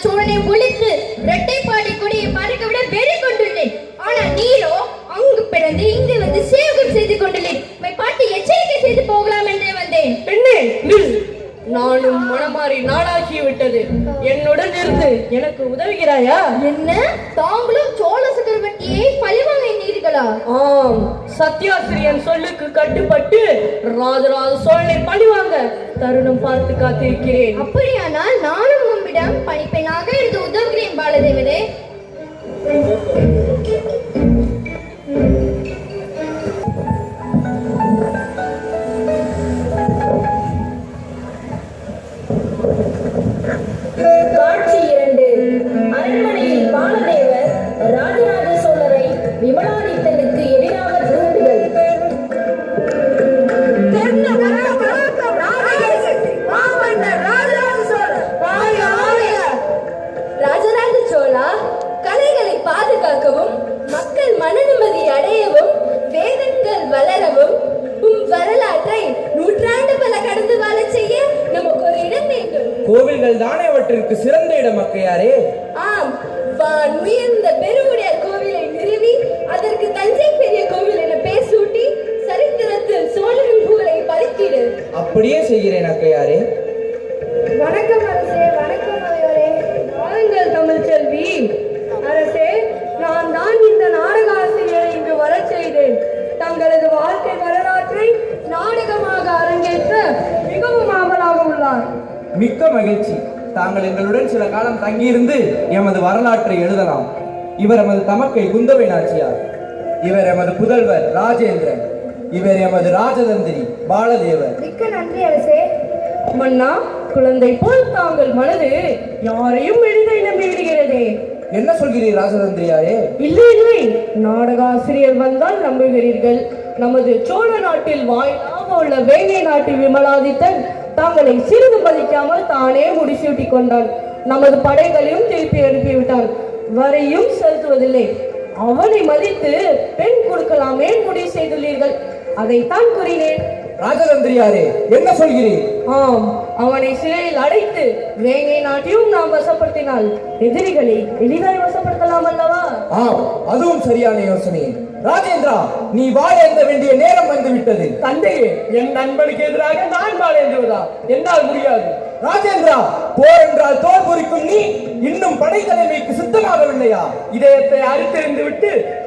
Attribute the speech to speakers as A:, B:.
A: சோழனை ஒழித்து இரட்டைப்பாடி கொடியை பறக்க விட வெறி கொண்டுள்ளேன். ஆனா நீரோ அங்கு பிறந்து இங்கு வந்து சேவகம் செய்து கொண்டுள்ளேன். பாட்டி எச்சரிக்கை செய்து போகலாம் என்றே வந்தேன்.
B: பெண்ணே நில், நானும் மனமாறி நாளாகி விட்டது. என்னுடன் இருந்து எனக்கு உதவுகிறாயா?
A: என்ன, தாங்களும் சோழ சக்கரவர்த்தியை பழிவாங்க எண்ணீர்களா?
B: ஆம், சத்யாசிரியன் சொல்லுக்கு கட்டுப்பட்டு ராஜராஜ சோழனை பழிவாங்க தருணம் பார்த்து காத்திருக்கிறேன்.
A: அப்படியானால் நானும் உம்மிடம் பணிப்பெண்ணாக இருந்து உதவுகிறேன் பாலதேவரே.
C: காட்சி 2. அரண்மனையில் பாலதேவர் ராஜராஜ சோழரை விமலாதித்தனுக்கு எதிராக தூண்டுதல். ராஜராஜ சோழா, கலைகளை பாதுகாக்கவும் மக்கள் மன நிம்மதி அடையவும் வேதங்கள் வளரவும் வரலாற்றை நூற்றாண்டு பல கடந்து வாழ செய்ய நமக்கு ஒரு இடம் வேண்டும்.
D: கோவில்கள் தானே அவற்றிற்கு சிறந்த இடம் அக்கையாரே.
C: ஆம், வான் உயர்ந்த பெருவுடையார் கோவிலை நிறுவி அதற்கு தஞ்சை பெரிய கோவில் என பெயர் சூட்டி சரித்திரத்தில் சோழரின் புகழை பதித்திடு.
D: அப்படியே செய்கிறேன் அக்கையாரே.
C: வணக்கம் அரசே. வணக்கம் அவையோரே.
B: வாருங்கள் தமிழ் செல்வி.
C: அரசே, நான் தான் இந்த நாடக ஆசிரியரை இங்கு வரச் செய்தேன். தங்களது வாழ்க்கை வரலாற்றை நாடகமாக அரங்கேற்ற மிகவும் ஆவலாக உள்ளார்.
D: மிக்க மகிழ்ச்சி. தாங்கள் எங்களுடன் சில காலம் தங்கியிருந்து எமது வரலாற்றை எழுதலாம். இவர் எமது தமக்கை குந்தவை நாச்சியார். இவர் எமது புதல்வர் ராஜேந்திரன். இவர் எமது ராஜதந்திரி பாலதேவர்.
C: மிக்க நன்றி அரசே.
B: மன்னா, குழந்தை போல் தாங்கள் மனது யாரையும் எளிதை நம்பி விடுகிறதே.
D: என்ன சொல்கிறீர் ராஜதந்திரியாரே?
B: இல்லை இல்லை, நாடக ஆசிரியர் வந்தால் நம்புகிறீர்கள். நமது சோழ நாட்டில் வாயிலாக உள்ள வேங்கை நாட்டு விமலாதித்தன் தாங்களை சிறிது மதிக்காமல் தானே முடிசூட்டி கொண்டான். நமது படைகளையும் திருப்பி அனுப்பிவிட்டான். வரையும் செலுத்துவதில்லை. அவனை மதித்து பெண் கொடுக்கலாமே முடிவு செய்துள்ளீர்கள். அதைத்தான் கூறினேன்.
D: ராஜதந்திரியாரே, என்ன சொல்கிறீர்?
B: ஆம், அவனை சிறையில் அடைத்து வேங்கை நாட்டையும் நாம் வசப்படுத்தினால் எதிரிகளை எளிதாய் வசப்படுத்தலாம் அல்லவா?
D: ஆம், அதுவும் சரியான யோசனை. ராஜேந்திரா, நீ வாழ எழுத வேண்டிய நேரம் வந்துவிட்டது.
B: தந்தையே, என் நண்பனுக்கு எதிராக நான் வாழ எழுதுவதா? என்னால் முடியாது.
D: ராஜேந்திரா, போர் என்றால் தோல் பொறிக்கும் நீ இன்னும் படை தலைமைக்கு சித்தமாகவில்லையா?
B: இதயத்தை அறுத்தெறிந்து விட்டு